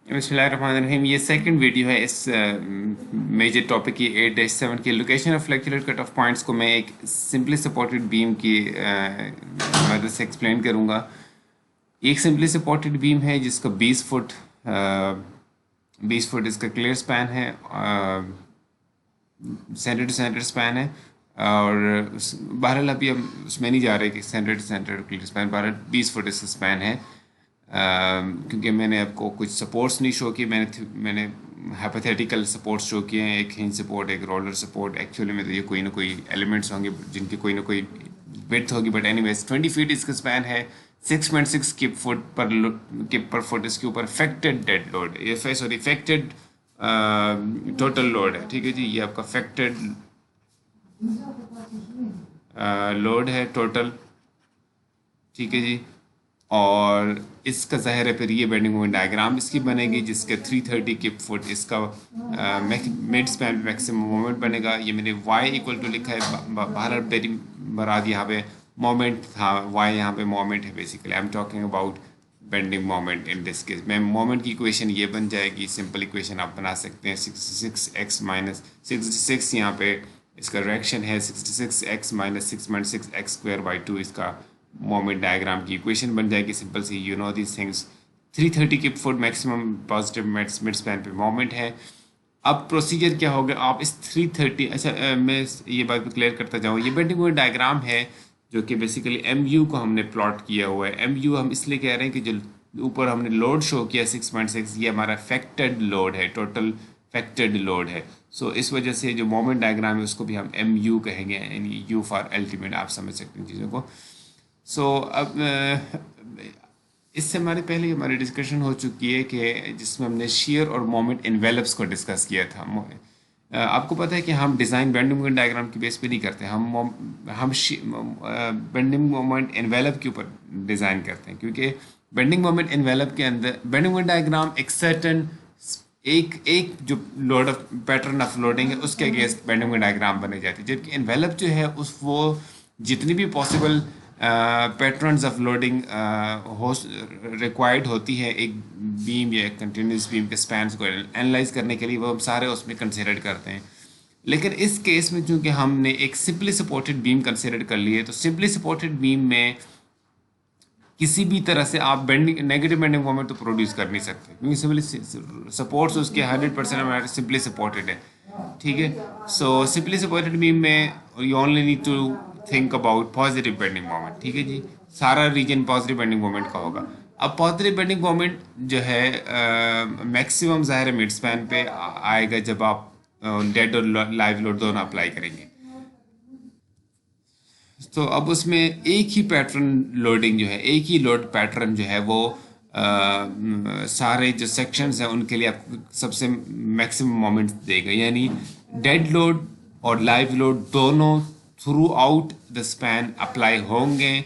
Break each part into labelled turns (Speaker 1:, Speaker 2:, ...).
Speaker 1: बिस्मिल्लाहिर्रहमानिर्रहीम। ये second video है इस मेजर टॉपिक की 8-7 की location of flexural cut off points को मैं एक सिंपली सपोर्टेड बीम की मदद से एक्सप्लेन करूँगा। एक सिंपली सपोर्टेड बीम है जिसका 20 फुट इसका क्लियर स्पैन है, सेंटर टू सेंटर स्पैन है। और बहरहाल अभी हम उसमें नहीं जा रहे कि centre to centre clear span, बहरहाल 20 फुट इसका स्पैन है। क्योंकि मैंने आपको कुछ सपोर्ट्स नहीं शो किए, मैंने हाइपोथेटिकल सपोर्ट्स शो किए हैं, एक हिंज सपोर्ट, एक रोलर सपोर्ट। एक्चुअली में तो ये कोई ना कोई एलिमेंट्स होंगे जिनकी कोई ना कोई विड्थ होगी, बट एनीवेज 20 फीट इसका स्पैन है। 6.6 किप पर फुट इसके ऊपर affected dead load, sorry affected total load है। ठीक है जी, ये आपका इफेक्टेड लोड है टोटल। ठीक है जी, और इसका ज़ाहिर है फिर ये बेंडिंग मोमेंट डायग्राम इसकी बनेगी जिसके 330 किप फुट इसका मिड स्पैन मैक्सिमम मोमेंट बनेगा। ये मैंने y इक्वल टू लिखा है, बहरहाल पेरी बराद यहाँ पे मोमेंट था, y यहाँ पे मोमेंट है। Basically I am talking about bending moment in this case. मैं मोमेंट की इक्वेशन ये बन जाएगी, सिंपल इक्वेशन आप बना सकते हैं। 66x माइनस 66 यहाँ पे इसका रिएक्शन है, 66x minus 6.6x square by 2 इसका मोमेंट डायग्राम की इक्वेशन बन जाएगी। Simple see, you know this things. 330 की foot maximum positive mid span पे मोमेंट है। अब प्रोसीजर क्या होगा, आप इस 330, अच्छा मैं ये बात भी क्लियर करता जाऊँ, ये बेंडिंग मोमेंट डायग्राम है जो कि बेसिकली MU को हमने प्लॉट किया हुआ है। MU हम इसलिए कह रहे हैं कि जो ऊपर हमने लोड शो किया 6.6, ये हमारा फैक्टेड लोड है, टोटल फैक्टेड लोड है। सो इस वजह से जो मोमेंट डायग्राम है उसको भी हम MU कहेंगे, यानी U फॉर अल्टीमेट। आप समझ सकते हैं चीज़ों को। अब इससे पहले हमारी डिस्कशन हो चुकी है कि जिसमें हमने शियर और मोमेंट इन्वेलप्स को डिस्कस किया था। आपको पता है कि हम डिज़ाइन बेंडिंग मोमेंट डायग्राम की बेस पे नहीं करते, हम बेंडिंग मोमेंट इन्वेलप के ऊपर डिज़ाइन करते हैं, क्योंकि बेंडिंग मोमेंट इन्वेलप के अंदर बेंडिंग मोमेंट डायग्राम एक सर्टन एक एक जो load of pattern of loading है उसके अगेंस्ट बेंडिंग मोमेंट डायग्राम बने जाती है। जबकि इन्वेलप जो है उस वो जितनी भी पॉसिबल पैटर्न्स ऑफ लोडिंग हो रिक्वायर्ड होती है एक बीम या कंटिन्यूस बीम के स्पैन्स को एनालाइज करने के लिए, वो हम सारे उसमें कंसिडर करते हैं। लेकिन इस केस में चूंकि हमने एक सिंपली सपोर्टेड बीम कंसिडर कर ली है, तो सिंपली सपोर्टेड बीम में किसी भी तरह से आप बेंडिंग नेगेटिव बेंडिंग मोमेंट तो प्रोड्यूस कर नहीं सकते, क्योंकि सिंपली सपोर्ट्स उसके 100% हमारे सिंपली सपोर्टेड है। ठीक है, सो सिंपली सपोर्टेड बीम में you only need to think about positive bending moment. ठीक है जी, सारा रीजन पॉजिटिव बेंडिंग मोमेंट का होगा। अब पॉजिटिव बेंडिंग मोमेंट जो है मैक्सिमम ज़ाहिर मिड स्पैन पे आएगा जब आप डेड और लाइव लोड दोनों अप्लाई करेंगे। तो अब उसमें एक ही पैटर्न लोडिंग जो है, एक ही लोड पैटर्न जो है वो सारे जो सेक्शंस हैं उनके लिए आपको सबसे मैक्सिमम मोमेंट देगा। यानी डेड लोड और लाइव लोड दोनों through out the span apply होंगे,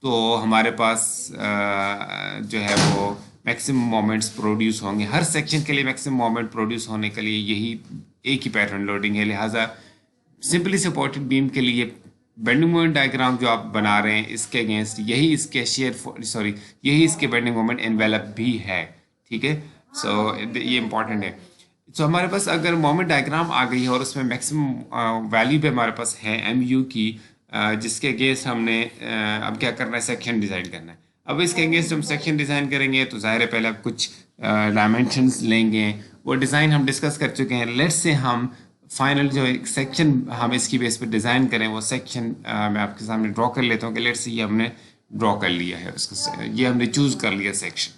Speaker 1: तो हमारे पास जो है वो मैक्सिमम मोमेंट्स प्रोड्यूस होंगे। हर सेक्शन के लिए मैक्सिमम मोमेंट प्रोड्यूस होने के लिए यही एक ही पैटर्न लोडिंग है। लिहाजा सिंपली सपोर्टेड बीम के लिए बेंडिंग मोमेंट डायग्राम जो आप बना रहे हैं इसके अगेंस्ट यही इसके यही इसके बेंडिंग मोमेंट एनवेलप भी है। ठीक है, सो ये इंपॉर्टेंट है। सो हमारे पास अगर मोमेंट डायग्राम आ गई है और उसमें मैक्सिमम वैल्यू भी हमारे पास है MU की, जिसके अगेंस्ट हमने अब क्या करना है, सेक्शन डिज़ाइन करना है। अब इसके अगेंस्ट हम सेक्शन डिज़ाइन करेंगे तो ज़ाहिर है पहले आप कुछ डायमेंशंस लेंगे, वो डिज़ाइन हम डिस्कस कर चुके हैं। लेट्स से हम फाइनल जो एक सेक्शन हम इसकी बेस पे डिज़ाइन करें, वो सेक्शन मैं आपके सामने ड्रॉ कर लेता हूँ कि लेट्स से ये हमने ड्रॉ कर लिया है, उसका ये हमने चूज़ कर लिया सेक्शन।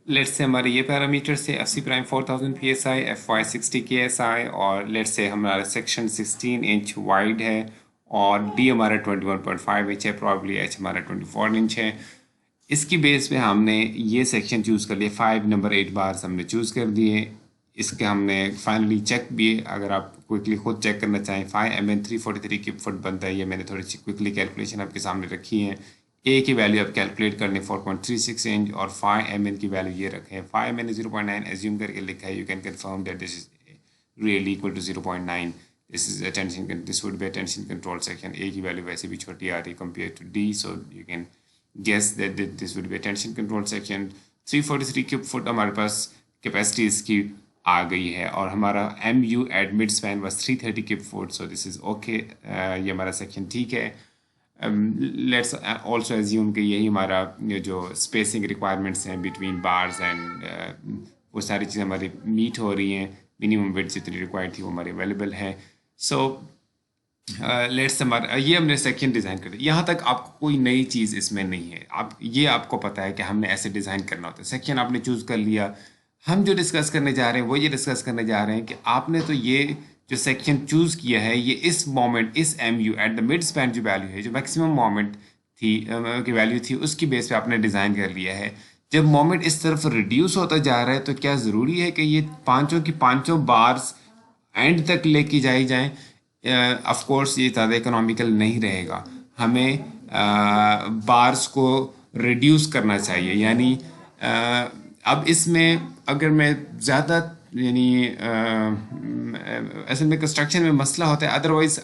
Speaker 1: लेट्स से हमारे ये पैरामीटर से FC prime 4000 PSI, FY 60 KSI, और लेट्स से हमारा सेक्शन 16 इंच वाइड है और D हमारा 21.5 इंच है, प्रॉब्ली H हमारा 24 इंच है। इसकी बेस पे हमने ये सेक्शन चूज़ कर लिया, 5 नंबर 8 बार्स हमने चूज़ कर दिए। इसके हमने फाइनली चेक भी, अगर आप क्विकली खुद चेक करना चाहें, 5 mm 343 की फुट बनता है। ये मैंने थोड़ी सी क्विकली कैलकुलेशन आपके सामने रखी है। ए की वैल्यू आप कैलकुलेट कर लें 4.36 इंच, और 5 mm की वैल्यू ये रखें 5 mm 0.9 एज्यूम करके लिखा है। You can confirm that this is really equal to 0.9। This is a tension, this would be a tension control section. A की वैल्यू वैसे भी छोटी आ रही है compare to D, so you can guess that this would be a tension control section. 343 cube foot हमारे पास capacity इसकी आ गई है, और हमारा MU at mid span was 330 cube foot, so this is okay, ये हमारा सेक्शन ठीक है। लेट्स ऑल्सो एज्यूम कि यही हमारा ये जो स्पेसिंग रिक्वायरमेंट्स हैं बिटवीन बार्स एंड वो सारी चीज़ें हमारी मीट हो रही हैं, मिनिमम विड्थ जितनी रिक्वायर्ड थी वो हमारी अवेलेबल है। सो लेट्स हमारा ये हमने सेक्शन डिज़ाइन कर दिया। यहाँ तक आपको कोई नई चीज़ इसमें नहीं है, आपको पता है कि हमने ऐसे डिज़ाइन करना होता है। सेक्शन आपने चूज़ कर लिया, हम जो डिस्कस करने जा रहे हैं वो ये डिस्कस करने जा रहे हैं कि आपने तो ये जो सेक्शन चूज़ किया है ये इस मोमेंट, इस MU at the mid span जो वैल्यू है, जो मैक्सिमम मोमेंट थी की वैल्यू थी, उसकी बेस पे आपने डिज़ाइन कर लिया है। जब मोमेंट इस तरफ रिड्यूस होता जा रहा है तो क्या ज़रूरी है कि ये पाँचों की पाँचों बार्स एंड तक लेके जाई जाएं? ऑफ कोर्स ये ज़्यादा इकोनॉमिकल नहीं रहेगा, हमें बार्स को रिड्यूस करना चाहिए। यानी अब इसमें अगर मैं ज़्यादा यानी असल में कंस्ट्रक्शन में मसला होता है, अदरवाइज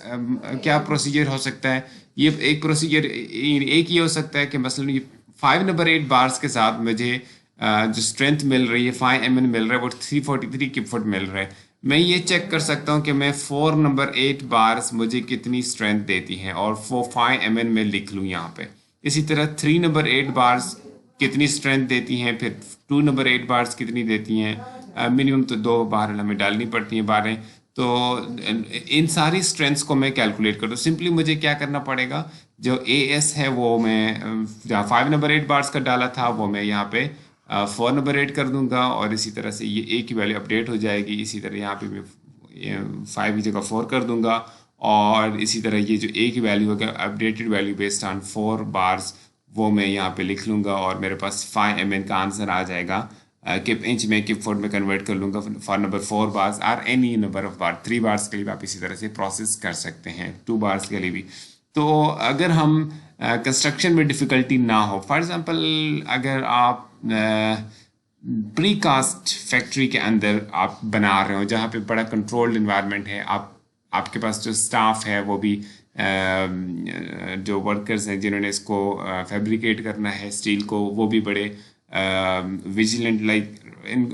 Speaker 1: क्या प्रोसीजर हो सकता है? ये एक प्रोसीजर एक ये हो सकता है कि मसलन ये 5 नंबर 8 बार्स के साथ मुझे जो स्ट्रेंथ मिल रही है 5 MN मिल रहा है, वो 343 क्यूब फुट मिल रहा है। मैं ये चेक कर सकता हूँ कि मैं 4 नंबर 8 बार्स मुझे कितनी स्ट्रेंथ देती हैं, और 5 MN में लिख लूँ यहाँ पे। इसी तरह 3 नंबर 8 बार्स कितनी स्ट्रेंथ देती हैं, फिर 2 नंबर 8 बार्स कितनी देती हैं, मिनिमम तो 2 बार हमें डालनी पड़ती हैं बारें। तो इन सारी स्ट्रेंथ्स को मैं कैलकुलेट कर दूँ, सिंपली मुझे क्या करना पड़ेगा, जो AS है वो मैं जहाँ 5 नंबर 8 बार्स का डाला था वो मैं यहाँ पे 4 नंबर 8 कर दूंगा, और इसी तरह से ये A की वैल्यू अपडेट हो जाएगी। इसी तरह यहाँ पे मैं 5 की जगह 4 कर दूंगा, और इसी तरह ये जो A की वैल्यू होगा updated value based on 4 bars, वो मैं यहाँ पे लिख लूँगा, और मेरे पास 5 MN का आंसर आ जाएगा कि इंच में कि फुट में कन्वर्ट कर लूँगा फॉर नंबर 4 बार्स और any number of bar. 3 bars के लिए भी आप इसी तरह से प्रोसेस कर सकते हैं, 2 बार्स के लिए भी। तो अगर हम कंस्ट्रक्शन में डिफ़िकल्टी ना हो, फॉर एग्ज़ाम्पल अगर आप प्री कास्ट फैक्ट्री के अंदर आप बना रहे हो जहाँ पे बड़ा कंट्रोल्ड इन्वायरमेंट है, आपके पास जो स्टाफ है वो भी जो वर्कर्स हैं जिन्होंने इसको फैब्रिकेट करना है स्टील को, वो भी बड़े विजिलेंट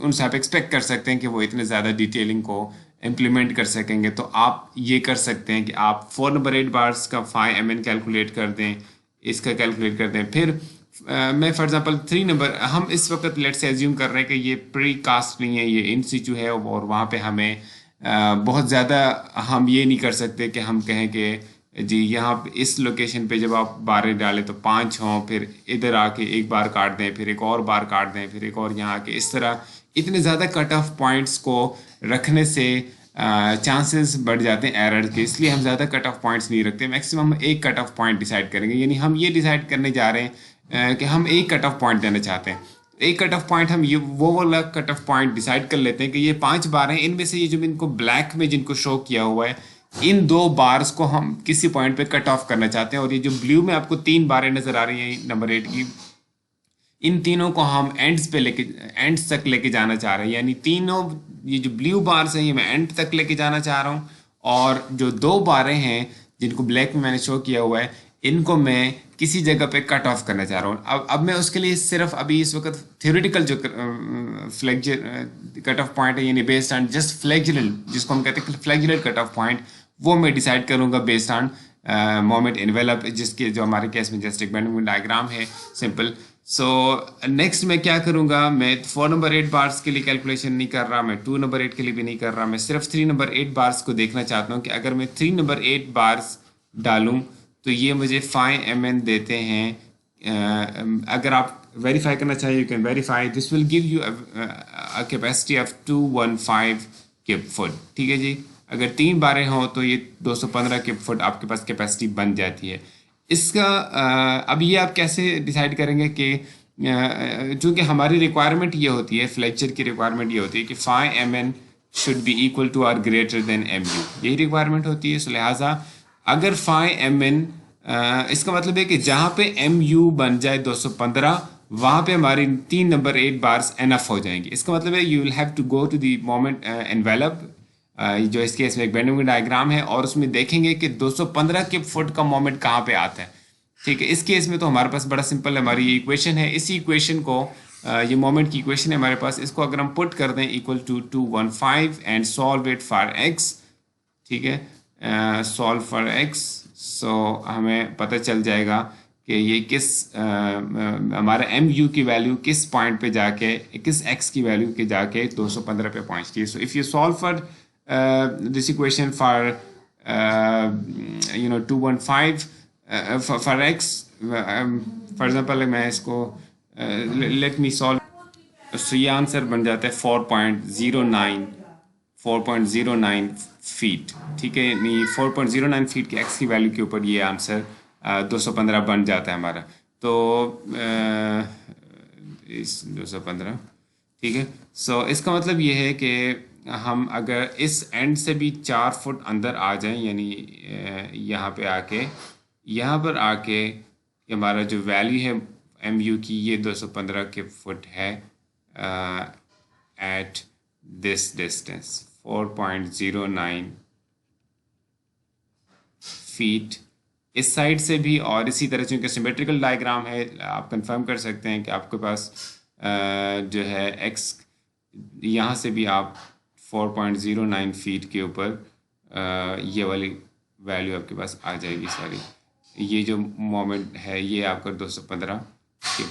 Speaker 1: उनसे आप एक्सपेक्ट कर सकते हैं कि वो इतने ज़्यादा डिटेलिंग को इम्प्लीमेंट कर सकेंगे। तो आप ये कर सकते हैं कि आप 4 नंबर 8 बार्स का 5 MN कैलकुलेट कर दें, इसका कैलकुलेट कर दें। फिर मैं फॉर एग्जांपल 3 नंबर, हम इस वक्त लेट्स से एज्यूम कर रहे हैं कि ये प्री कास्ट नहीं है, ये इन सिचु है, और वहाँ पे हमें बहुत ज़्यादा हम ये नहीं कर सकते कि हम कहें कि जी यहाँ इस लोकेशन पे जब आप बारें डालें तो 5 हों, फिर इधर आके एक बार काट दें, फिर एक और बार काट दें, फिर एक और यहाँ आके, इस तरह इतने ज़्यादा कट ऑफ पॉइंट्स को रखने से चांसेस बढ़ जाते हैं एरर के, इसलिए हम ज़्यादा कट ऑफ पॉइंट्स नहीं रखते। मैक्सिमम एक कट ऑफ पॉइंट डिसाइड करेंगे, यानी हम ये डिसाइड करने जा रहे हैं कि हम एक कट ऑफ पॉइंट देना चाहते हैं। एक कट ऑफ पॉइंट हम ये वो वाला कट ऑफ पॉइंट डिसाइड कर लेते हैं कि ये 5 बार हैं, इनमें से ये जो इनको ब्लैक में जिनको शो किया हुआ है, इन 2 बार्स को हम किसी पॉइंट पे कट ऑफ करना चाहते हैं, और ये जो ब्लू में आपको 3 बारें नज़र आ रही हैं नंबर 8 की, इन तीनों को हम एंड्स तक लेके जाना चाह रहे हैं। यानी तीनों ये जो ब्लू बार्स हैं ये मैं एंड तक लेके जाना चाह रहा हूँ, और जो 2 बारें हैं जिनको ब्लैक में मैंने शो किया हुआ है, इनको मैं किसी जगह पे कट ऑफ करना चाह रहा हूँ। अब मैं उसके लिए सिर्फ अभी इस वक्त थ्योरेटिकल जो कट ऑफ पॉइंट है, यानी बेस्ड ऑन जस्ट फ्लैगुलर, जिसको हम कहते हैं फ्लैगुलर कट ऑफ पॉइंट, वो मैं डिसाइड करूँगा बेस्ड ऑन मोमेंट एनवेलप, जिसके जो हमारे केस में जस्ट एक बेंडिंग डायग्राम है सिंपल। सो नेक्स्ट मैं क्या करूँगा, मैं 4 नंबर 8 बार्स के लिए कैलकुलेशन नहीं कर रहा, मैं 2 नंबर 8 के लिए भी नहीं कर रहा, मैं सिर्फ 3 नंबर 8 बार्स को देखना चाहता हूँ कि अगर मैं 3 नंबर 8 बार्स डालूँ तो ये मुझे 5 MN देते हैं। अगर आप वेरीफाई करना चाहिए, you can verify, this will give you a capacity of 215 cube foot. ठीक है जी, अगर 3 बारें हों तो ये 215 क्यूब फुट आपके पास कैपेसिटी बन जाती है। इसका अब ये आप कैसे डिसाइड करेंगे कि चूँकि हमारी रिक्वायरमेंट ये होती है, फ्लेक्चर की रिक्वायरमेंट ये होती है कि 5 MN should be equal to और ग्रेटर देन MU, यही रिक्वायरमेंट होती है। सो लिहाजा अगर 5 MN इसका मतलब है कि जहाँ पे MU बन जाए 215, वहाँ पे हमारी 3 नंबर 8 बार्स एनफ हो जाएंगी। इसका मतलब है you will have to go to the moment envelope, जो इस केस में एक बेंडिंग डायग्राम है, और उसमें देखेंगे कि 215 के फुट का मोमेंट कहाँ पे आता है। ठीक है, इस केस में तो हमारे पास बड़ा सिंपल हमारी इक्वेशन है, इसी इक्वेशन को ये मोमेंट की इक्वेशन है हमारे पास, इसको अगर हम पुट कर दें equal to 215 and solve it for X, ठीक है, सॉल्व फॉर एक्स, सो हमें पता चल जाएगा कि ये किस हमारा एम यू की वैल्यू किस पॉइंट पे जाके, किस एक्स की वैल्यू के जाके 215 पे पहुंचती है. So if you solve for this equation for 215 for x, for example मैं इसको लेट मी सॉल्व, तो ये आंसर बन जाता है 4.09 फीट, ठीक है, नहीं 4.09 फीट के एक्स की वैल्यू के ऊपर ये आंसर 215 बन जाता है हमारा. तो इस 215, ठीक है. सो इसका मतलब ये है कि हम अगर इस एंड से भी 4 फुट अंदर आ जाएं, यानी यहाँ पे आके, यहाँ पर आके हमारा जो वैल्यू है एम यू की, ये 215 के फुट है एट दिस डिस्टेंस 4.09 फीट इस साइड से भी. और इसी तरह चूँकि सिमेट्रिकल डायग्राम है, आप कंफर्म कर सकते हैं कि आपके पास जो है एक्स, यहाँ से भी आप 4.09 फीट के ऊपर ये वाली वैल्यू आपके पास आ जाएगी सारी. ये जो मोमेंट है ये आपका 215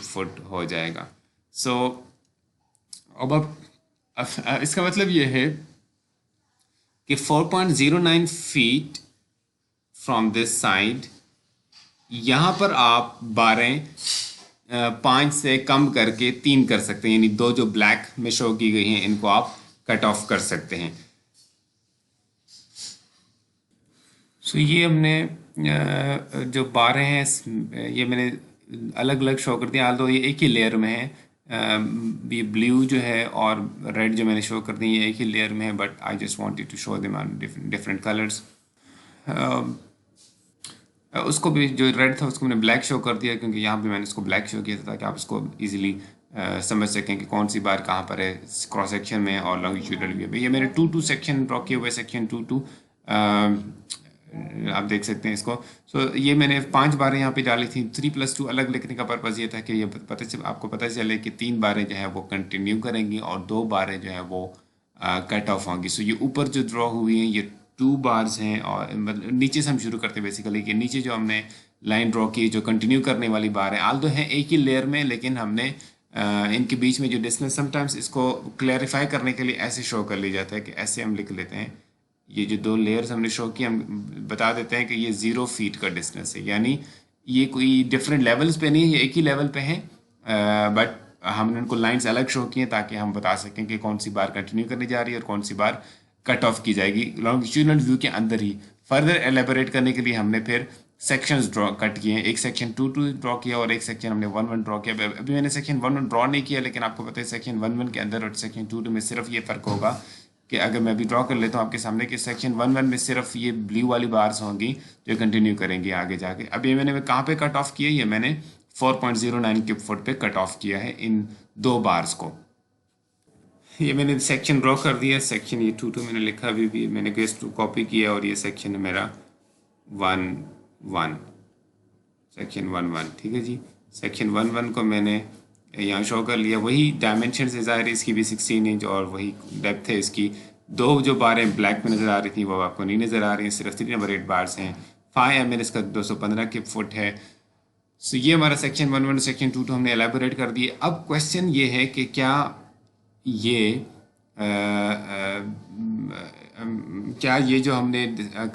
Speaker 1: फुट हो जाएगा. सो अब इसका मतलब ये है कि 4.09 फीट फ्रॉम दिस साइड, यहाँ पर आप 5 से कम करके 3 कर सकते हैं, यानी 2 जो ब्लैक में शो की गई हैं इनको आप कट ऑफ कर सकते हैं. सो ये हमने जो 12 हैं ये मैंने अलग अलग शो कर दिया, तो ये एक ही लेयर में है. ये ब्लू जो है और रेड जो मैंने शो कर दी ये एक ही लेयर में है, but I just wanted to show them on different colours. उसको भी जो रेड था उसको मैंने ब्लैक शो कर दिया, क्योंकि यहाँ पे मैंने उसको ब्लैक शो किया था ताकि आप इसको इजीली समझ सकें कि कौन सी बार कहाँ पर है क्रॉस सेक्शन में और लॉन्गिट्यूडल व्यू में. ये मैंने 2-2 सेक्शन ड्रॉ किए हुए, सेक्शन 2-2 आप देख सकते हैं इसको. ये मैंने 5 बारें यहाँ पे डाली थी. 3+2 अलग लिखने का पर्पज़ ये था कि ये आपको पता चले कि 3 बारें जो है वो कंटिन्यू करेंगी और 2 बारें जो है वो कट ऑफ होंगी. ये ऊपर जो ड्रॉ हुई हैं ये 2 बार्स हैं, और मतलब नीचे से हम शुरू करते हैं बेसिकली कि नीचे जो हमने लाइन ड्रॉ की जो कंटिन्यू करने वाली बार है, आल तो है एक ही लेयर में, लेकिन हमने इनके बीच में जो डिस्टेंस, समटाइम्स इसको क्लैरिफाई करने के लिए ऐसे शो कर लिया जाता है कि ऐसे हम लिख लेते हैं, ये जो 2 लेयर्स हमने शो की हम बता देते हैं कि ये 0 फीट का डिस्टेंस है, यानी ये कोई डिफरेंट लेवल्स पे नहीं है, ये एक ही लेवल पे है, बट हमने उनको लाइंस अलग शो की हैं ताकि हम बता सकें कि कौन सी बार कंटिन्यू करनी जा रही है और कौन सी बार कट ऑफ की जाएगी लॉन्गिट्यूडनल व्यू के अंदर ही. फर्दर एलेबोरेट करने के लिए हमने फिर सेक्शंस ड्रॉ कट किए हैं. एक सेक्शन 2-2 ड्रॉ किया और एक सेक्शन हमने 1-1 ड्रॉ किया. अभी मैंने सेक्शन 1-1 ड्रॉ नहीं किया, लेकिन आपको पता है सेक्शन 1-1 के अंदर और सेक्शन 2-2 में सिर्फ ये फ़र्क होगा कि अगर मैं अभी ड्रॉ कर लेता हूँ आपके सामने कि सेक्शन 1-1 में सिर्फ ये ब्लू वाली बार्स होंगी जो कंटिन्यू करेंगी आगे जाके. अब ये मैंने कहाँ पे कट ऑफ किया, ये मैंने 4.09 क्यूब फुट पे कट ऑफ किया है इन 2 बार्स को. ये मैंने सेक्शन ड्रॉ कर दिया. सेक्शन ये 2-2 मैंने लिखा भी मैंने गेस्ट कॉपी किया, और ये सेक्शन है मेरा 1-1, सेक्शन 1-1, ठीक है जी. सेक्शन 1-1 को मैंने यहाँ शो कर लिया. वही डायमेंशन से ज़ाहिर है इसकी भी 16 इंच और वही डेप्थ है इसकी. 2 जो बारें ब्लैक में नज़र आ रही थी वो आपको नहीं नज़र आ रही हैं, सिर्फ 3 नंबर 8 बार्स हैं. 5 mm इसका 215 के फुट है. सो ये हमारा सेक्शन 1-1 सेक्शन 2-2 हमने एलेबोरेट कर दिए. अब क्वेश्चन ये है कि क्या ये जो हमने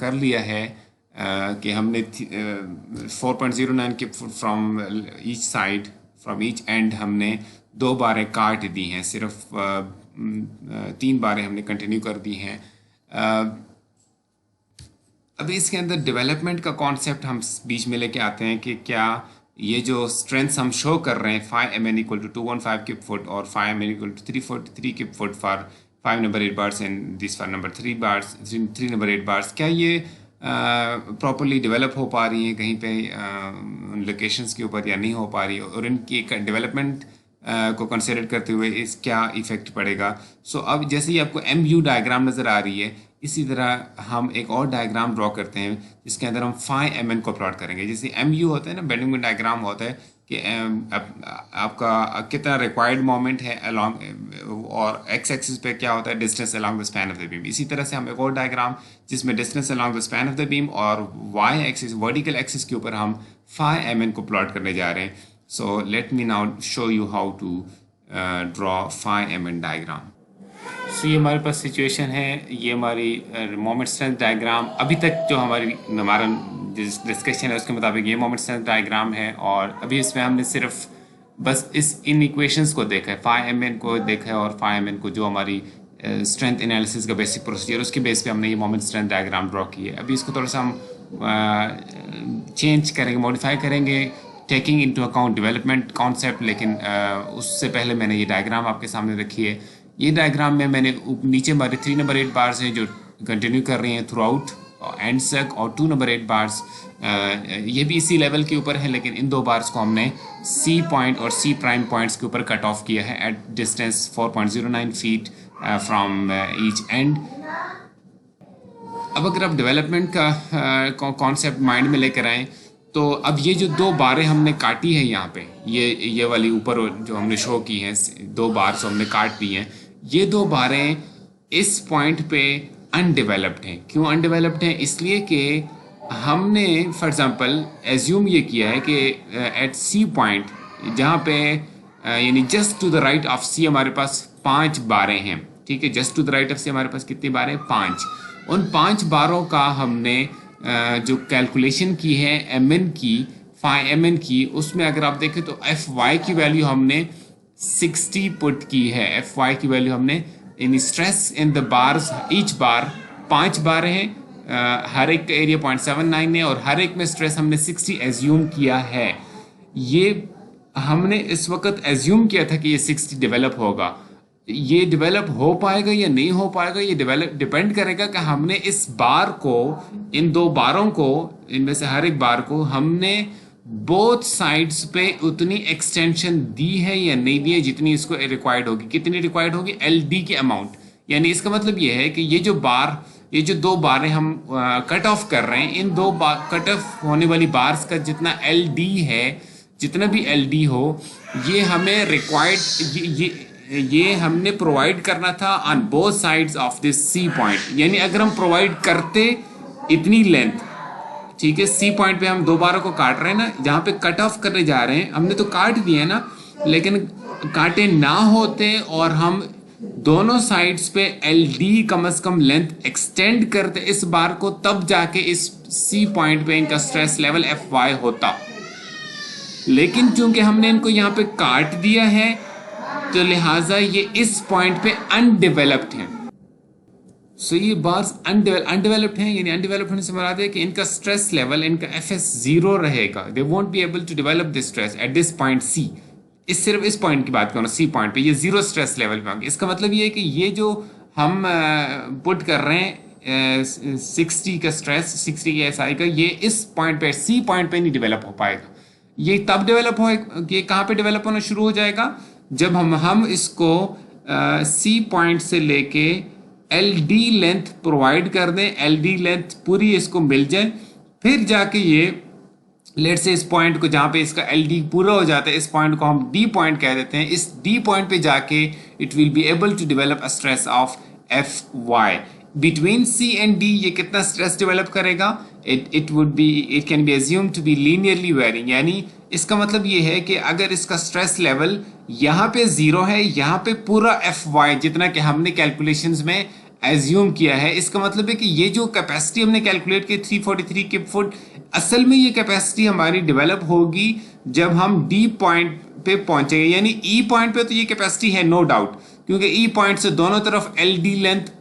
Speaker 1: कर लिया है कि हमने 4.09 के from each side, from each and हमने 2 बारें काट दी हैं, सिर्फ 3 बारें हमने कंटिन्यू कर दी हैं. अभी इसके अंदर डेवलपमेंट का कॉन्सेप्ट हम बीच में लेके आते हैं कि क्या ये जो स्ट्रेंथ्स हम शो कर रहे हैं 5 mn equal to 215 cube foot और 5 mn equal to 343 cube foot for 5 number 8 bars and this for number 3 bars, 3 number 8 bars, क्या ये प्रॉपरली डेवलप हो पा रही हैं कहीं पे लोकेशंस के ऊपर या नहीं हो पा रही है, और इनकी डेवलपमेंट को कंसिडर करते हुए इस क्या इफ़ेक्ट पड़ेगा. सो अब जैसे ही आपको MU डायग्राम नज़र आ रही है, इसी तरह हम एक और डायग्राम ड्रॉ करते हैं जिसके अंदर हम 5 mn को प्लॉट करेंगे. जैसे MU होता है ना, बेंडिंग डायग्राम होता है कि आपका कितना रिक्वायर्ड मोमेंट है अलॉन्ग, और एक्स एक्सिस पे क्या होता है distance along the span of the beam. इसी तरह से हम एक और डायग्राम जिसमें distance along the span of the beam और वाई एक्सिस वर्टिकल एक्सिस के ऊपर हम फाई एम एन को प्लॉट करने जा रहे हैं। So let me now show you how to draw phi M N diagram. सो ये हमारे पास सिचुएशन है, ये हमारी मोमेंट स्ट्रेंथ डायग्राम। अभी तक जो हमारा डिस्कशन है उसके मुताबिक ये मोमेंट स्ट्रेंथ डायग्राम है, और अभी इसमें हमने सिर्फ बस इन इक्वेशंस को देखा है, फाई एम एन को देखा है, और फाई एम एन को जो हमारी स्ट्रेंथ एनालिसिस का बेसिक प्रोसीजर उसके बेस पे हमने ये मोमेंट स्ट्रेंथ डायग्राम ड्रॉ की है। अभी इसको थोड़ा सा हम चेंज करेंगे, मॉडिफाई करेंगे, taking into account development concept. लेकिन उससे पहले मैंने ये डायग्राम आपके सामने रखी है। ये डायग्राम में मैंने नीचे हमारे 3 नंबर 8 बार्स हैं जो कंटिन्यू कर रही हैं थ्रू आउट एंड सक, और 2 नंबर 8 बार्स ये भी इसी लेवल के ऊपर है, लेकिन इन 2 बार्स को हमने सी पॉइंट और सी प्राइम पॉइंट्स के ऊपर कट ऑफ किया है at distance 4.09 feet from each and. अब अगर आप डेवलपमेंट का कॉन्सेप्ट माइंड में लेकर आएँ तो अब ये जो 2 बारें हमने काटी है यहाँ पे, ये वाली ऊपर जो हमने शो की हैं 2 बार्स हमने काट दी हैं, ये 2 बारें इस पॉइंट पे अनडेवलप्ड हैं। क्यों अनडेवलप्ड हैं? इसलिए कि हमने फॉर एग्जांपल एज्यूम ये किया है कि एट सी पॉइंट जहाँ पे यानी just to the right of C हमारे पास 5 बारें हैं। ठीक है, just to the right of C हमारे पास कितनी बारें? 5। उन 5 बारों का हमने जो कैलकुलेशन की है एम एन की, फाई एम एन की, उसमें अगर आप देखें तो एफ वाई की वैल्यू हमने 60 पुट की है। एफ वाई की वैल्यू हमने इन stress in the bars, each bar 5 bar हैं, हर एक का एरिया 0.79 है और हर एक में स्ट्रेस हमने 60 एज्यूम किया है। ये हमने इस वक्त एज्यूम किया था कि ये 60 डेवलप होगा। ये डेवलप हो पाएगा या नहीं हो पाएगा ये डिपेंड करेगा कि हमने इस बार को, इन 2 बारों को, इनमें से हर एक बार को हमने बोथ साइड्स पे उतनी एक्सटेंशन दी है या नहीं दी है जितनी इसको रिक्वायर्ड होगी। कितनी रिक्वायर्ड होगी? एल डी के अमाउंट। यानी इसका मतलब ये है कि ये जो 2 बारें हम कट ऑफ कर रहे हैं, इन 2 कट ऑफ होने वाली बार्स का जितना एल डी है, जितना भी एल डी हो, ये हमें रिक्वायर्ड, ये हमने प्रोवाइड करना था on both sides of this C point. यानी अगर हम प्रोवाइड करते इतनी लेंथ, ठीक है, सी पॉइंट पे हम 2 बारों को काट रहे हैं ना, जहाँ पे कट ऑफ करने जा रहे हैं हमने तो काट दिया ना, लेकिन काटे ना होते और हम दोनों साइड्स पे एल डी कम से कम लेंथ एक्सटेंड करते इस बार को, तब जाके इस सी पॉइंट पे इनका स्ट्रेस लेवल एफ वाई होता। लेकिन चूंकि हमने इनको यहाँ पे काट दिया है तो लिहाजा ये इस पॉइंट पे अनडेवलप्ड हैं। सो ये बार्स अनडेवलप्ड हैं, यानी अनडेवलप्ड होने से मुराद है कि इनका स्ट्रेस लेवल, इनका एफएस 0 रहेगा। They won't be able to develop this stress at this point C. सिर्फ इस पॉइंट की बात करो, सी पॉइंट पे ये 0 स्ट्रेस लेवल पे होंगे। इसका मतलब ये है कि ये जो हम पुट कर रहे हैं 60 का स्ट्रेस, 60 के एसआई का, ये इस पॉइंट पे, सी पॉइंट पे नहीं डेवलप हो पाएगा। ये तब डेवलप हो, ये कहाँ पे डेवलप होना शुरू हो जाएगा? जब हम इसको सी पॉइंट से लेके एल डी लेंथ प्रोवाइड कर दें, एल डी लेंथ पूरी इसको मिल जाए, फिर जाके ये लेट से इस पॉइंट को, जहाँ पे इसका एल डी पूरा हो जाता है, इस पॉइंट को हम डी पॉइंट कह देते हैं। इस डी पॉइंट पे जाके it will be able to develop a stress of F Y. Between C and D ये कितना स्ट्रेस डेवलप करेगा? It can be assumed to be linearly varying. यानी इसका मतलब ये है कि अगर इसका स्ट्रेस लेवल यहाँ पे 0 है, यहाँ पे पूरा एफ वाई जितना कि हमने कैलकुलेशंस में एज्यूम किया है, इसका मतलब है कि ये जो कैपेसिटी हमने कैलकुलेट की 343 किप फुट, असल में ये कैपेसिटी हमारी डेवलप होगी जब हम डी पॉइंट पे पहुंचेंगे। यानी ई पॉइंट पे तो ये कैपेसिटी है नो डाउट, क्योंकि ई पॉइंट से दोनों तरफ एल डी लेंथ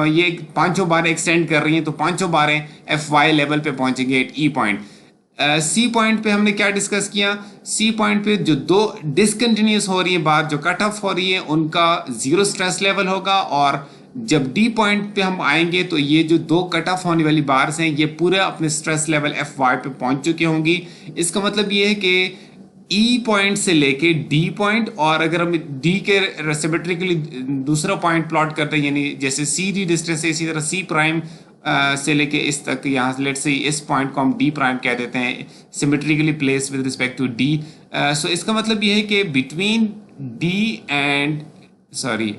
Speaker 1: ये 5 बारें एक्सटेंड कर रही हैं, तो 5 बारें एफ वाई लेवल पे पहुंचेंगे at E point. C point पे हमने क्या डिस्कस किया? सी पॉइंट पे जो 2 डिसकंटिन्यूस हो रही है बार, जो कट ऑफ हो रही है, उनका 0 स्ट्रेस लेवल होगा, और जब डी पॉइंट पे हम आएंगे तो ये जो 2 कट ऑफ होने वाली बार्स हैं ये पूरा अपने स्ट्रेस लेवल एफ वाई पे पहुंच चुकी होंगी। इसका मतलब ये है कि ई पॉइंट से लेके डी पॉइंट, और अगर हम डी के सिमेट्रिकली दूसरा पॉइंट प्लॉट करते हैं, यानी जैसे सी डी डिस्टेंस है, इसी तरह सी प्राइम से लेके इस तक, यहाँ लेट्स से इस पॉइंट को हम डी प्राइम कह देते हैं, symmetrically place with respect to D. So इसका मतलब ये है कि between D and sorry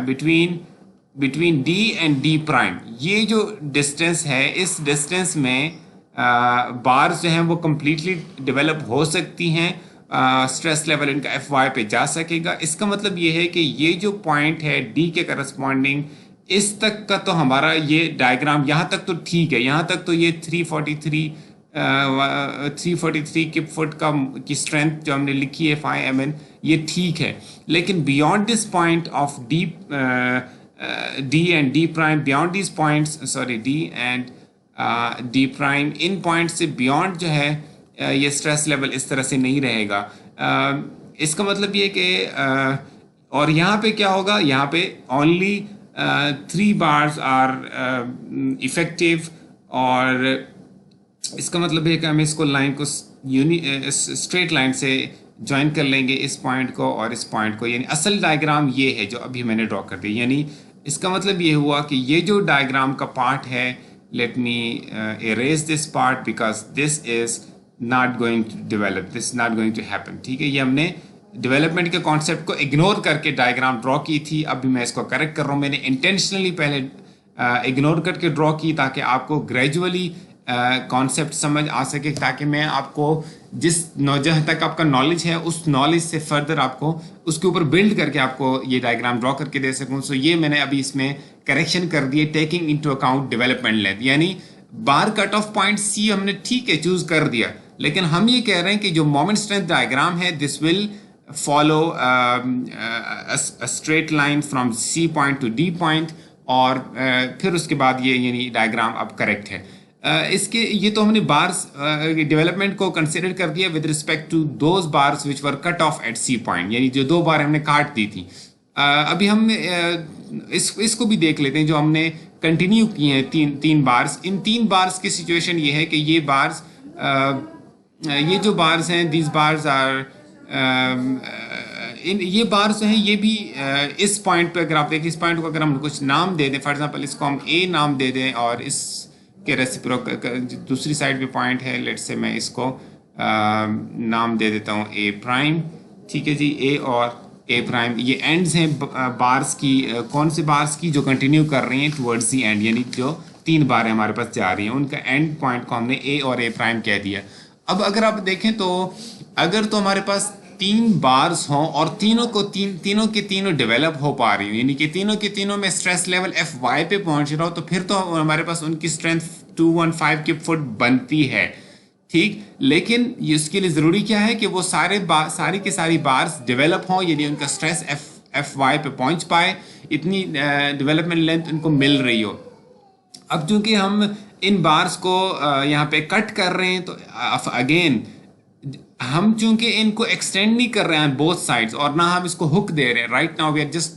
Speaker 1: between D and D prime ये जो डिस्टेंस है, इस डिस्टेंस में बार्स जो हैं वो कम्प्लीटली डेवलप हो सकती हैं, स्ट्रेस लेवल इनका एफ वाई पे जा सकेगा। इसका मतलब ये है कि ये जो पॉइंट है डी के करस्पॉन्डिंग, इस तक का तो हमारा ये डायग्राम यहाँ तक तो ठीक है, यहाँ तक तो ये 343 की फुट का की स्ट्रेंथ जो हमने लिखी है 5 mn, ये ठीक है। लेकिन beyond this point of D and D prime, beyond this points, sorry D and D prime, in point से बियॉन्ड जो है ये स्ट्रेस लेवल इस तरह से नहीं रहेगा। इसका मतलब ये कि और यहाँ पे क्या होगा, यहाँ पे ओनली 3 बार्स आर इफेक्टिव, और इसका मतलब है कि हम इसको लाइन को स्ट्रेट लाइन से ज्वाइन कर लेंगे, इस पॉइंट को और इस पॉइंट को, यानी असल डायग्राम ये है जो अभी मैंने ड्रॉ कर दिया। यानी इसका मतलब ये हुआ कि ये जो डायग्राम का पार्ट है, let me erase this part because this is not going to develop, this not going to happen. ठीक है, ये हमने डेवलपमेंट के कॉन्सेप्ट को इग्नोर करके डायग्राम ड्रॉ की थी, अभी मैं इसको करेक्ट कर रहा हूँ। मैंने इंटेंशनली पहले इग्नोर करके ड्रॉ की ताकि आपको ग्रेजुअली कॉन्सेप्ट समझ आ सके, ताकि मैं आपको जिस जहाँ तक आपका नॉलेज है उस नॉलेज से फर्दर आपको उसके ऊपर बिल्ड करके आपको ये डायग्राम ड्रॉ करके दे सकूँ। सो ये मैंने अभी इसमें करेक्शन कर दिए, taking into account development length, यानी बार कट ऑफ पॉइंट सी हमने ठीक है चूज कर दिया, लेकिन हम ये कह रहे हैं कि जो मोमेंट स्ट्रेंथ डायग्राम है this will follow a straight line from C point to D point, और फिर उसके बाद ये यानी डायग्राम अब करेक्ट है। इसके ये तो हमने बार्स डेवलपमेंट को कंसिडर कर दिया with respect to those bars which were cut off at C point, यानी जो 2 बार हमने काट दी थी। अभी हम इसको भी देख लेते हैं जो हमने कंटिन्यू किए हैं, तीन बार्स। इन 3 बार्स की सिचुएशन ये है कि ये बार्स ये जो बार्स हैं, दीज बार्स आर ये बार्स हैं, ये भी इस पॉइंट पे अगर आप देखें, इस पॉइंट को अगर हम कुछ नाम दे दें, फॉर एग्जांपल इसको हम ए नाम दे दें, और इसके रेसिप्रोक दूसरी साइड पे पॉइंट है, लेट्स से मैं इसको नाम दे देता हूँ ए प्राइम। ठीक है जी, ए और ए प्राइम ये एंड्स हैं बार्स की, कौन से बार्स की, जो कंटिन्यू कर रही हैं टुवर्ड्स दी एंड, यानी जो 3 बार हमारे पास जा रही हैं, उनका एंड पॉइंट को हमने ए और ए प्राइम कह दिया। अब अगर आप देखें तो अगर तो हमारे पास 3 बार्स हों और तीनों के तीनों डेवलप हो पा रही हो, यानी कि तीनों के तीनों में स्ट्रेस लेवल एफ वाई पे पहुंच रहा हो, तो फिर तो हमारे पास उनकी स्ट्रेंथ 215 की फुट बनती है। ठीक, लेकिन इसके लिए ज़रूरी क्या है कि वो सारी की सारी बार्स डेवलप हों, यानी उनका स्ट्रेस एफ वाई पे पहुंच पाए, इतनी डेवलपमेंट लेंथ उनको मिल रही हो। अब चूंकि हम इन बार्स को यहाँ पे कट कर रहे हैं, तो अगेन हम चूंकि इनको एक्सटेंड नहीं कर रहे हैं बोथ साइड्स, और ना हम इसको हुक दे रहे हैं, right now we are just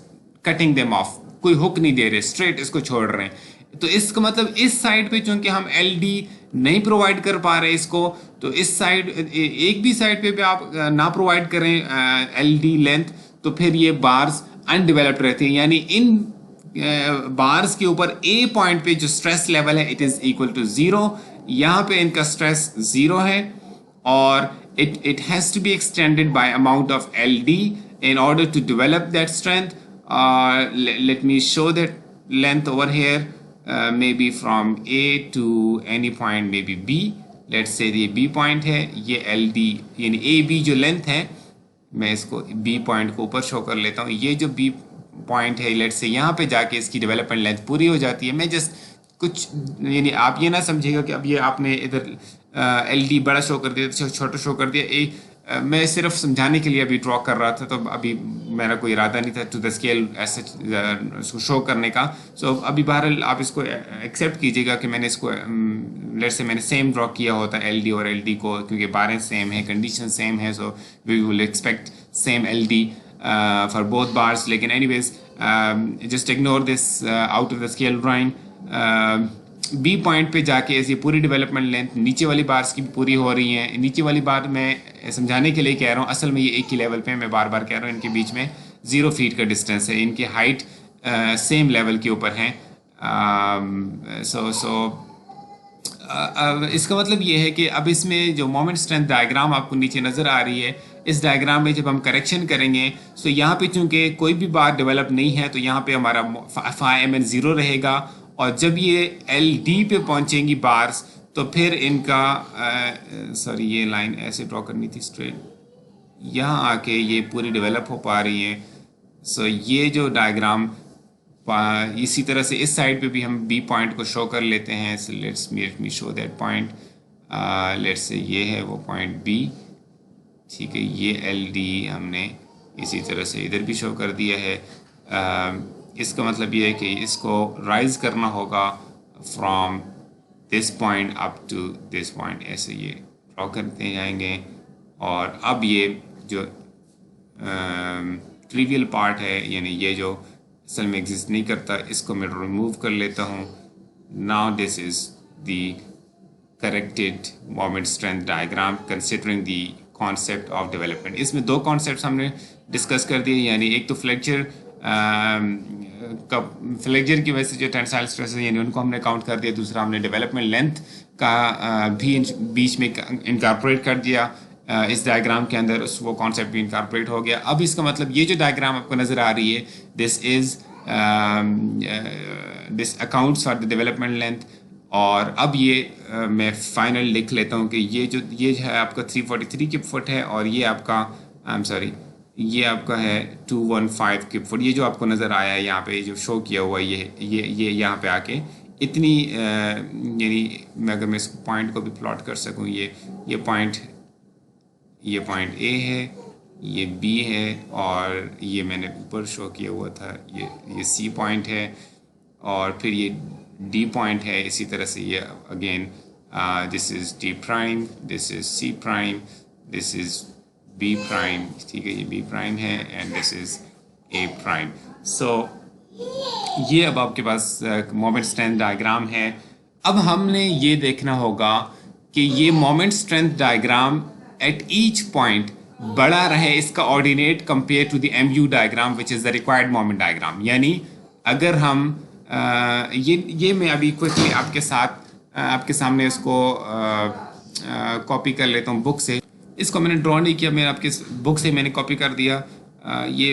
Speaker 1: cutting them off, कोई हुक नहीं दे रहे, स्ट्रेट इसको छोड़ रहे हैं। तो इसका मतलब इस साइड पे चूंकि हम एल डी नहीं प्रोवाइड कर पा रहे इसको, तो इस साइड एक भी साइड पे भी आप ना प्रोवाइड करें एल डी लेंथ, तो फिर ये बार्स अनडेवलप्ड रहते हैं, यानी इन बार्स के ऊपर ए पॉइंट पे जो स्ट्रेस लेवल है इट इज इक्वल टू 0, यहाँ पे इनका स्ट्रेस 0 है, और it has to be extended by amount of LD in order to develop that strength. Let me show that length over here, maybe from A to any point, maybe B. Let's say ये B point है, ये LD यानी AB जो length है, मैं इसको B point को ऊपर शो कर लेता हूँ। ये जो B point है, let's say यहाँ पे जाके इसकी development length पूरी हो जाती है। मैं just कुछ यानी आप ये ना समझिएगा कि अब ये आपने इधर एल डी बड़ा शो कर दिया, छोटा शो कर दिया, मैं सिर्फ समझाने के लिए अभी ड्रॉ कर रहा था, तो अभी मेरा कोई इरादा नहीं था टू द स्केल ऐसे इसको शो करने का। सो अभी बहरहाल आप इसको एक्सेप्ट कीजिएगा कि मैंने इसको लेट्स से मैंने सेम ड्रॉ किया होता एल डी और एल डी को, क्योंकि बारें सेम है, कंडीशन सेम है, so we will expect same L D for both bars. लेकिन anyways just ignore this out of the scale drawing. B point पे जाके ऐसी पूरी डेवलपमेंट लेंथ नीचे वाली बार्स की पूरी हो रही है। नीचे वाली बार मैं समझाने के लिए कह रहा हूँ, असल में ये एक ही लेवल पे, मैं बार बार कह रहा हूँ, इनके बीच में 0 फीट का डिस्टेंस है, इनकी हाइट सेम लेवल के ऊपर है। सो इसका मतलब ये है कि अब इसमें जो मोमेंट स्ट्रेंथ डायग्राम आपको नीचे नज़र आ रही है, इस डायग्राम में जब हम करेक्शन करेंगे तो यहाँ पे चूंकि कोई भी बार डेवलप नहीं है तो यहाँ पे हमारा फाई एम एन ज़ीरो रहेगा, और जब ये एल डी पे पहुँचेंगी बार्स तो फिर इनका सॉरी ये लाइन ऐसे ड्रॉ करनी थी स्ट्रेट, यहाँ आके ये पूरी डेवलप हो पा रही है। सो ये जो डायग्राम इसी तरह से इस साइड पे भी हम बी पॉइंट को शो कर लेते हैं। So let's me show that point, let's say ये है वो पॉइंट बी, ठीक है। ये एल डी हमने इसी तरह से इधर भी शो कर दिया है। इसका मतलब ये है कि इसको राइज करना होगा from this point up to this point, ऐसे ये ड्रॉ करते जाएंगे। और अब ये जो ट्रिवियल पार्ट है, यानी ये जो असल में एग्जिस्ट नहीं करता, इसको मैं रिमूव कर लेता हूँ। Now this is the corrected moment strength diagram considering the concept of development. इसमें दो कॉन्सेप्ट्स हमने डिस्कस कर दिए, यानी एक तो फ्लेक्चर फ्लेक्चर की वजह से जो टेंसाइल स्ट्रेस है यानी उनको हमने काउंट कर दिया, दूसरा हमने डेवलपमेंट लेंथ का भी बीच में इनकॉर्पोरेट कर दिया इस डायग्राम के अंदर, वो कॉन्सेप्ट भी इनकॉर्पोरेट हो गया। अब इसका मतलब ये जो डायग्राम आपको नज़र आ रही है, this accounts for the development length. और अब ये मैं फाइनल लिख लेता हूँ कि ये जो है आपका 343 किप फुट है, और ये आपका ये आपका है 215 किप फुट। ये जो आपको नज़र आया है यहाँ पे जो शो किया हुआ है, ये यहाँ पे आके इतनी यानी मैं अगर मैं इस पॉइंट को भी प्लॉट कर सकूँ, ये पॉइंट ए है, ये बी है, और ये मैंने ऊपर शो किया हुआ था ये सी पॉइंट है, और फिर ये डी पॉइंट है। इसी तरह से ये again this is D prime, this is C prime, this is B prime, ठीक है, ये बी प्राइम है, and this is A prime. So ये अब आपके पास मोमेंट स्ट्रेंथ डायग्राम है। अब हमने ये देखना होगा कि ये moment strength diagram at each point बड़ा रहे इसका ordinate compare to the M U diagram which is the required moment diagram. यानी अगर हम ये मैं अभी क्विकली आपके सामने इसको कॉपी कर लेता हूँ बुक से। इसको मैंने ड्रॉ नहीं किया, मैं आपके बुक से मैंने कॉपी कर दिया। ये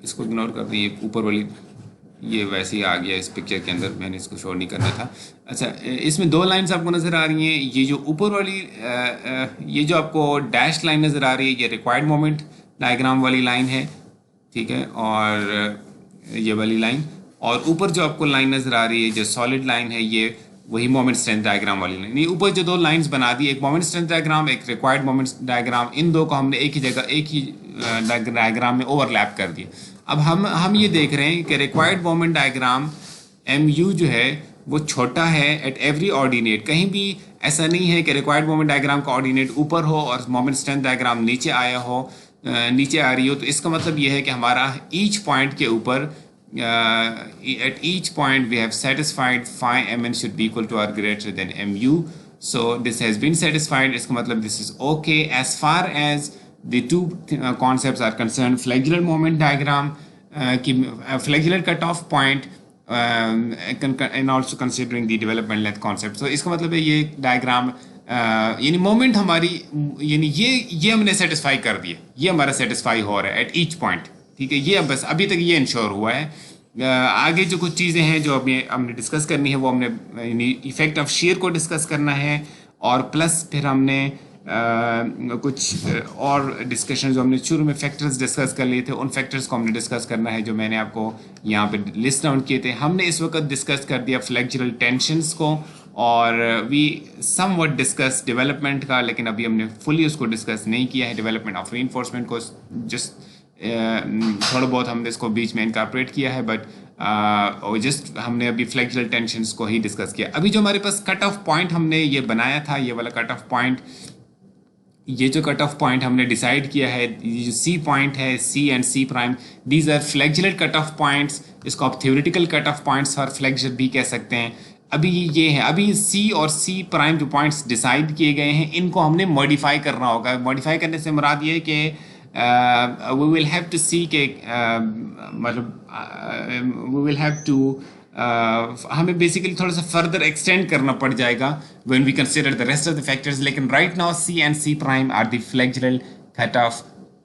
Speaker 1: इसको इग्नोर कर दिए, ऊपर वाली ये वैसे ही आ गया इस पिक्चर के अंदर, मैंने इसको शो नहीं करना था। अच्छा, इसमें दो लाइंस आपको नज़र आ रही हैं। ये जो ऊपर वाली ये जो आपको डैश लाइन नज़र आ रही है, ये रिक्वायर्ड मोमेंट डायग्राम वाली लाइन है, ठीक है, और ये वाली लाइन, और ऊपर जो आपको लाइन नज़र आ रही है जो सॉलिड लाइन है, ये वही मोमेंट स्ट्रेंथ डायग्राम वाली लाइन। ये ऊपर जो दो लाइंस बना दी, एक मोमेंट स्ट्रेंथ डायग्राम, एक रिक्वायर्ड मोमेंट डायग्राम, इन दो को हमने एक ही जगह एक ही डायग्राम में ओवरलैप कर दिया। अब हम ये देख रहे हैं कि required moment diagram M U जो है वो छोटा है एट एवरी ऑर्डिनेट। कहीं भी ऐसा नहीं है कि रिक्वायर्ड मोमेंट डायग्राम का ऑर्डिनेट ऊपर हो और मोमेंट स्ट्रेंथ डायग्राम नीचे आया हो, नीचे आ रही हो। तो इसका मतलब ये है कि हमारा ईच पॉइंट के ऊपर at each point we have satisfied phi mn should be equal to or greater than mu. So this has been satisfied. इसका मतलब this is okay as far as the two concepts are concerned. Flagellar moment diagram की flagellar cutoff point and also considering the development length concept. So इसका मतलब है ये diagram यानी moment हमारी यानी ये हमने सेटिस्फाई कर दिया, ये हमारा सेटिस्फाई हो रहा है एट ईच पॉइंट, ठीक है। ये बस अभी तक ये इंश्योर हुआ है। आगे जो कुछ चीज़ें हैं जो अभी हमने डिस्कस करनी है, वो हमने इफेक्ट ऑफ शेयर को डिस्कस करना है, और प्लस फिर हमने कुछ और डिस्कशन जो हमने शुरू में फैक्टर्स डिस्कस कर लिए थे, उन फैक्टर्स को हमने डिस्कस करना है जो मैंने आपको यहाँ पे लिस्ट डाउन किए थे। हमने इस वक्त डिस्कस कर दिया फ्लेक्चरल टेंशंस को, और वी समवट डिस्कस डेवलपमेंट का, लेकिन अभी हमने फुली उसको डिस्कस नहीं किया है। डेवलपमेंट ऑफ रीइंफोर्समेंट को जस्ट थोड़ा बहुत हमने इसको बीच में इनकॉर्पोरेट किया है, बट जस्ट हमने अभी फ्लेक्चरल टेंशंस को ही डिस्कस किया। अभी जो हमारे पास कट ऑफ पॉइंट हमने ये बनाया था, ये वाला कट ऑफ पॉइंट, ये जो कट ऑफ पॉइंट हमने डिसाइड किया है, ये जो सी पॉइंट है, C and C prime, these are flexural cut off points. इसको आप थ्योरेटिकल कट ऑफ पॉइंट्स और फ्लेक्चर भी कह सकते हैं। अभी ये है, अभी सी और सी प्राइम जो पॉइंट्स डिसाइड किए गए हैं, इनको हमने मॉडिफाई करना होगा। मॉडिफाई करने से मुराद ये है कि we will have to see कि मतलब we will have to हमें बेसिकली थोड़ा सा फर्दर एक्सटेंड करना पड़ जाएगा when we consider the rest of the factors, लेकिन right now C and C prime are the flexural cut off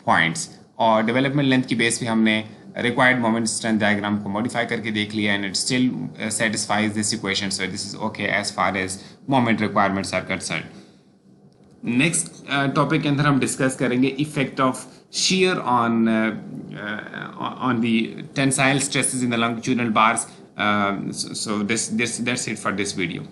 Speaker 1: points, और डेवलपमेंट लेंथ की बेस पे हमने रिक्वायर्ड मोमेंट स्ट्रेंथ डायग्राम को मॉडिफाई करके देख लिया and it still satisfies this equation, so this is okay as far as moment requirements are concern. Next topic के अंदर हम डिस्कस करेंगे effect of shear on the tensile stresses in the longitudinal bars. So that's it for this video.